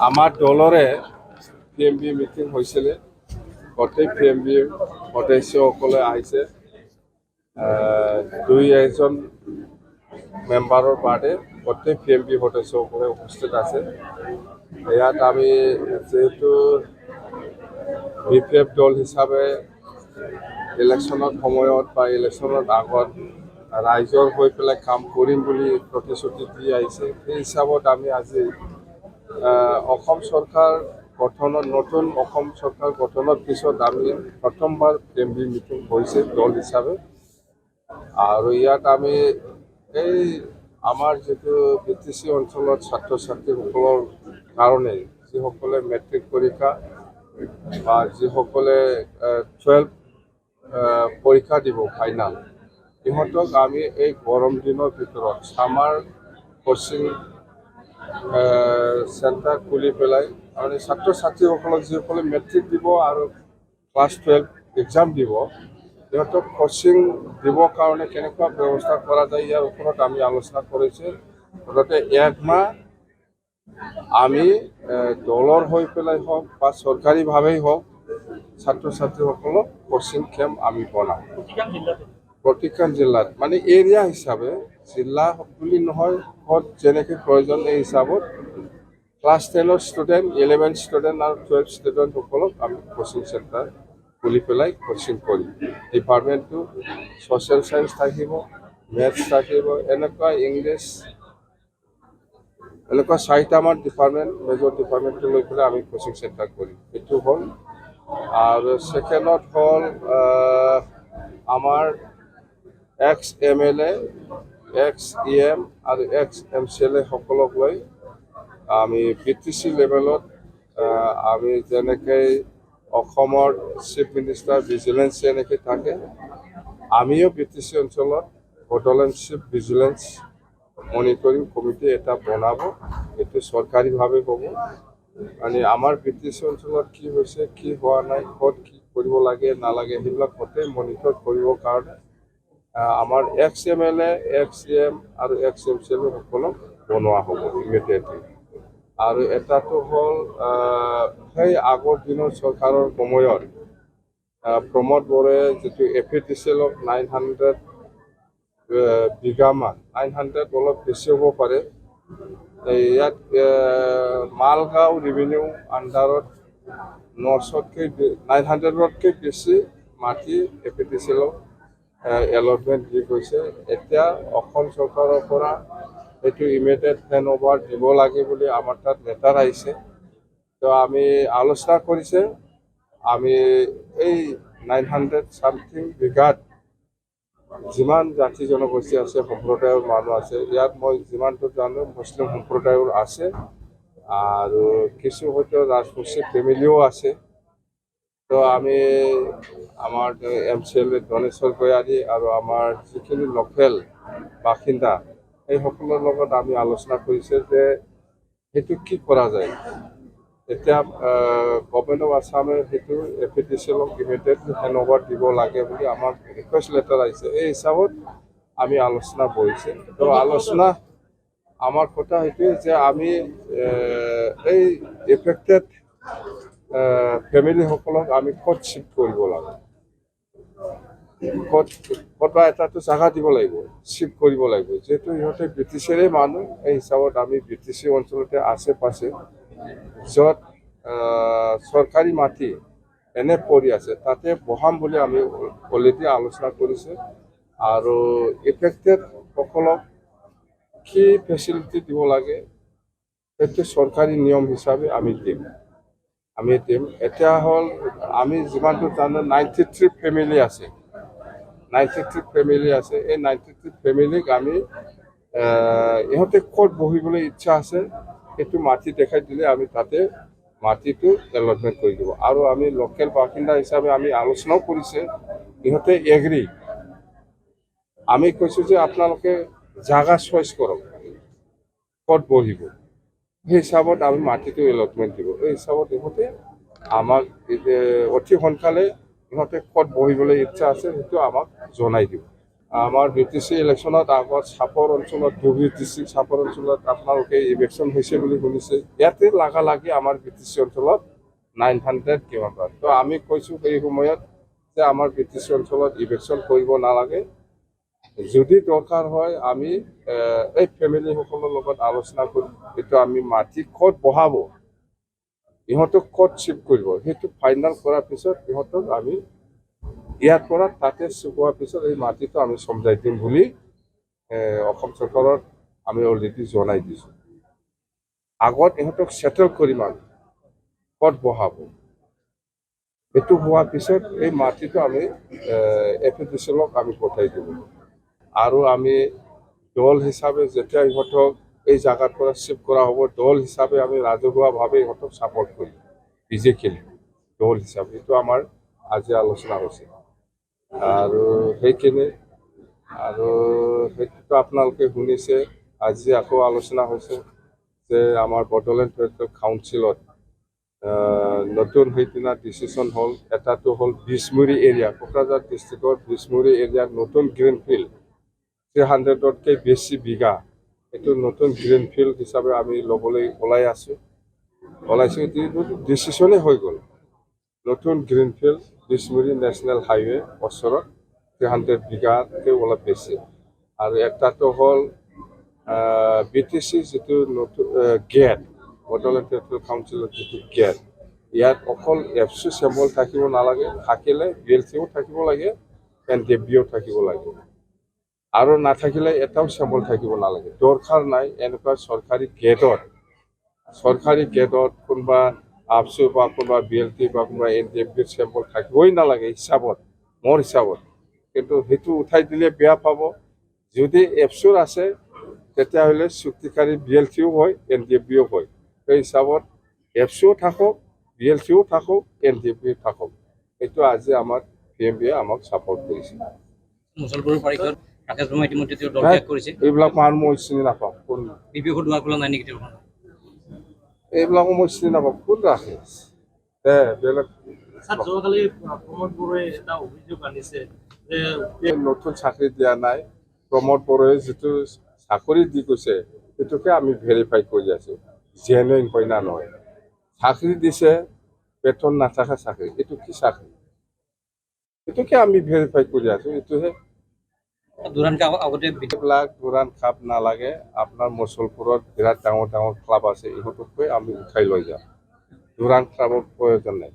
আমাৰ দলৰে PMB meeting হৈছিলে। গোটেই PMB সদস্যসকলে আহিছে। দুই এজন মেম্বাৰৰ বাদে গোটেই PMB সদস্যসকলে উপস্থিত আছে। ইয়াত আমি যেহেতু BPF দল হিচাপে ইলেকশ্যনৰ সময়ত বা ইলেকশ্যনৰ আগত ৰাইজৰ হৈ পেলাই কাম কৰিম বুলি প্ৰতিশ্ৰুতি দি আহিছে। সেই হিচাপত আমি আজি অসম চৰকাৰ গঠনৰ নতুন অসম চৰকাৰ গঠনৰ পিছত আমি প্ৰথমবাৰ PMB মিটিং হৈছে দল হিচাপে। আৰু ইয়াত আমি এই আমাৰ যিটো BTC অঞ্চলত ছাত্ৰ ছাত্ৰীসকলৰ কাৰণে যিসকলে মেট্ৰিক পৰীক্ষা বা যিসকলে 12 পৰীক্ষা দিব ফাইনাল, ইহঁতক আমি এই গৰম দিনৰ ভিতৰত ছামাৰ কোচিং চেণ্টাৰ খুলি পেলাই আৰু ছাত্ৰ ছাত্ৰীসকলক যিসকলে মেট্ৰিক দিব আৰু ক্লাছ 12 এক্সাম দিব, সিহঁতক কোচিং দিবৰ কাৰণে কেনেকুৱা ব্যৱস্থা কৰা যায় ইয়াৰ ওপৰত আমি আলোচনা কৰিছোঁ। মুঠতে 1 মাহ আমি দলৰ হৈ পেলাই হওক বা চৰকাৰীভাৱেই হওক ছাত্ৰ ছাত্ৰীসকলক কোচিং কেম্প আমি বনাওঁ প্ৰতিখন জিলাত, মানে এৰিয়া হিচাপে, জিলা বুলি নহয়, ক'ত যেনেকৈ প্ৰয়োজন এই হিচাপত ক্লাছ 10ৰ ষ্টুডেণ্ট, 11 ষ্টুডেণ্ট আৰু 12 ষ্টুডেণ্টসকলক আমি কোচিং চেণ্টাৰ খুলি পেলাই কোচিং কৰিম। ডিপাৰ্টমেণ্টটো ছ'চিয়েল চায়েন্স থাকিব, মেথছ থাকিব, এনেকুৱা ইংলিছ, এনেকুৱা 4টামান ডিপাৰ্টমেণ্ট, মেজৰ ডিপাৰ্টমেণ্টটো লৈ পেলাই আমি কোচিং চেণ্টাৰ কৰিম। এইটো হ'ল। আৰু ছেকেণ্ডত হ'ল আমাৰ এক্স MLA, এক্স EM আৰু এক্স MCLA সকলক লৈ আমি BTC লেভেলত আমি যেনেকৈ অসমৰ চিফ মিনিষ্টাৰ ভিজিলেন্স যেনেকৈ থাকে, আমিও BTC অঞ্চলত Bodoland chief vigilance monitoring committee এটা বনাব। এইটো চৰকাৰীভাৱে হ'ব। মানে আমাৰ BTC অঞ্চলত কি হৈছে, কি হোৱা নাই, ক'ত কি কৰিব লাগে নালাগে, সেইবিলাক গোটেই মনিটৰ কৰিবৰ কাৰণে আমাৰ এক্স MLA, এক্স EM আৰু এক্স MCLA সকলক বনোৱা হ'ব ইমিডিয়েটলি। আৰু এটাটো হ'ল সেই আগৰ দিনৰ চৰকাৰৰ সময়ত প্ৰমোদ বড়োৱে যিটো APTCLক 900 বিঘামান, 900 অলপ বেছি হ'ব পাৰে, ইয়াত মালগাঁও ৰেভিনিউ আণ্ডাৰত 900তকৈ বেছি মাটি APTCLক এলটমেণ্ট দি গৈছে। এতিয়া অসম চৰকাৰৰ পৰা এইটো ইমিডিয়েট হেণ্ড অভাৰ দিব লাগে বুলি আমাৰ তাত লেটাৰ আহিছে। তো আমি আলোচনা কৰিছে, আমি এই 900 ছামথিং বিঘাত যিমান জাতি জনগোষ্ঠী আছে, সম্প্ৰদায়ৰ মানুহ আছে, ইয়াত মই যিমানটো জানো মুছলিম সম্প্ৰদায়ৰ আছে আৰু কিছু হয়তো ৰাজবংশী ফেমিলিও আছে। তো আমি আমাৰ MCLA ধনেশ্বৰ ভূঞানী আৰু আমাৰ যিখিনি লোকেল বাসিন্দা সেইসকলৰ লগত আমি আলোচনা কৰিছোঁ যে সেইটো কি কৰা যায়। এতিয়া গভৰ্ণমেণ্ট অফ আছামে সেইটো APTCLক ইমিডিয়েটলি হেণ্ড অভাৰ দিব লাগে বুলি আমাক ৰিকুৱেষ্ট লেটাৰ আহিছে। এই হিচাপত আমি আলোচনা কৰিছে। তো আলোচনা আমাৰ কথা সেইটোৱে যে আমি এই এফেক্টেড ফেমিলিসকলক আমি ক'ত শ্বিফ্ট কৰিব লাগে, ক'তবা এটাতো জাগা দিব লাগিব, শ্বিফ্ট কৰিব লাগিব। যিহেতু সিহঁতে BTCৰে মানুহ, এই হিচাপত আমি BTC অঞ্চলতে আশে পাশে য'ত চৰকাৰী মাটি এনে পৰি আছে তাতে বহাম বুলি আমি অলৰেডি আলোচনা কৰিছোঁ। আৰু এফেক্টেড সকলক কি ফেচিলিটি দিব লাগে সেইটো চৰকাৰী নিয়ম হিচাপে আমি দিম। এতিয়া হ'ল আমি যিমানটো জানো 93 ফেমিলি আছে, 93 ফেমিলি আছে। এই 93 ফেমিলিক আমি ইহঁতে ক'ত বহিবলৈ ইচ্ছা আছে সেইটো মাটি দেখাই দিলে আমি তাতে মাটিটো এলটমেণ্ট কৰি দিব। আৰু আমি লোকেল বাসিন্দা হিচাপে আমি আলোচনাও কৰিছে, ইহঁতে এগ্ৰী। আমি কৈছোঁ যে আপোনালোকে জাগা চইচ কৰক ক'ত বহিব, সেই হিচাপত আমি মাটিটো এলটমেণ্ট দিব। এই হিচাপত ইহঁতে আমাক অতি সোনকালে ইহঁতে ক'ত বহিবলৈ ইচ্ছা আছে সেইটো আমাক জনাই দিব। আমাৰ BTC ইলেকশ্যনত আগত চাপৰ অঞ্চলত ধুবুৰী ডিষ্ট্ৰিক্ট চাপৰ অঞ্চলত আপোনালোকে ইলেকশ্যন হৈছে বুলি শুনিছে। ইয়াতে লাগালাগি আমাৰ BTC অঞ্চলত 900 কিমান পায়। তো আমি কৈছোঁ সেই সময়ত যে আমাৰ BTC অঞ্চলত ইলেকশ্যন কৰিব নালাগে। যদি দৰকাৰ হয় আমি এই ফেমিলিসকলৰ লগত আলোচনা কৰি এইটো আমি মাটি ক'ত বহাব, ইহঁতক ক'ত শ্বিফ্ট কৰিব, সেইটো ফাইনেল কৰাৰ পিছত ইহঁতক আমি ইয়াৰ পৰা তাতে শ্বিফ্ট হোৱাৰ পিছত এই মাটিটো আমি চমজাই দিম বুলি অসম চৰকাৰত আমি অলৰেডি জনাই দিছোঁ। আগত ইহঁতক ছেটেল কৰিম আমি ক'ত বহাব, এইটো হোৱাৰ পিছত এই মাটিটো আমি APDCLক আমি পঠাই দিব। আৰু আমি দল হিচাপে যেতিয়া ইহঁতক এই জাগাৰ পৰা শ্বিফ্ট কৰা হ'ব, দল হিচাপে আমি ৰাজহুৱাভাৱে ইহঁতক ছাপৰ্ট কৰিম, ফিজিকেলি দল হিচাপে। এইটো আমাৰ আজি আলোচনা হৈছে আৰু সেইখিনি। আৰু সেইটোতো আপোনালোকে শুনিছে, আজি আকৌ আলোচনা হৈছে যে আমাৰ বডোলেণ্ড টেৰিটৰিয়েল কাউন্সিলত নতুন সেইদিনা ডিচিশ্যন হ'ল। এটাটো হ'ল বিছমুৰী এৰিয়া, কোকৰাঝাৰ ডিষ্ট্ৰিক্টৰ বিছমুৰী এৰিয়াৰ নতুন গ্ৰীণফিল্ড 300তকৈ বেছি বিঘা, এইটো নতুন গ্ৰীণফিল্ড হিচাপে আমি ল'বলৈ ওলাইছোঁ। এইটো ডিচিশ্যনেই হৈ গ'ল। নতুন গ্ৰীণফিল্ড বিছমুৰী নেশ্যনেল হাইৱে ওচৰত 300 বিঘাতকৈ অলপ বেছি। আৰু এটাটো হ'ল BTC যিটো নতুন গেট, বডোলেণ্ড টেৰিটৰিয়েল কাউন্সিলৰ যিটো গেট, ইয়াত অকল এফচি চেম্বল থাকিব নালাগে, থাকিলে BLCও থাকিব লাগে, NDFBও থাকিব লাগে। আৰু নাথাকিলে এটাও চেম্বল থাকিব নালাগে, দৰকাৰ নাই। এনেকুৱা চৰকাৰী গেটত কোনোবা আপচু বা কোনোবা BLT বা কোনোবা NDFBৰ চেম্বল থাকিবই নালাগে হিচাপত, মোৰ হিচাপত। কিন্তু সেইটো উঠাই দিলে বেয়া পাব। যদি এফচুৰ আছে তেতিয়াহ'লে চুক্তিকাৰী BLCও হয়, NDFBও হয়। সেই হিচাপত এফচুও থাকক, BLCও থাকক, NDFBও থাকক। এইটো আজি আমাৰ PMBয়ে আমাক ছাপৰ্ট কৰিছে। মুছলপুৰৰ পাৰিষদ ৰাকেশ বৰ্মা ইতিমধ্যে তেওঁ দল ত্যাগ কৰিছে। এইবিলাক মানুহ মই চিনি নাপাওঁ। কোন BPO দুৱাৰ খোলা নাই নেকি তেওঁৰ? এইবিলাকো মই চিনি নাপাওঁ। কোন ৰাকেশ বেলেগ যোৱাকালি প্ৰমোদ বড়োৱে এটা অভিযোগ আনিছে যে নতুন চাকৰি দিয়া নাই। প্ৰমোদ বড়োৱে যিটো চাকৰি দি গৈছে সেইটোকে আমি ভেৰিফাই কৰি আছোঁ, জেনুইন হয় না নহয়। চাকৰি দিছে, বেতন নাথাকা চাকৰি, এইটো কি চাকৰি, এইটোকে আমি ভেৰিফাই কৰি আছোঁ। এইটোহে এইবিলাক দুৰাণ খাপ নালাগে। আপোনাৰ মুছলপুৰত বিৰাট ডাঙৰ ডাঙৰ ক্লাব আছে, ইহঁতকৈ আমি উঠাই লৈ যাম। দুৰাণ ক্লাবৰ প্ৰয়োজন নাই।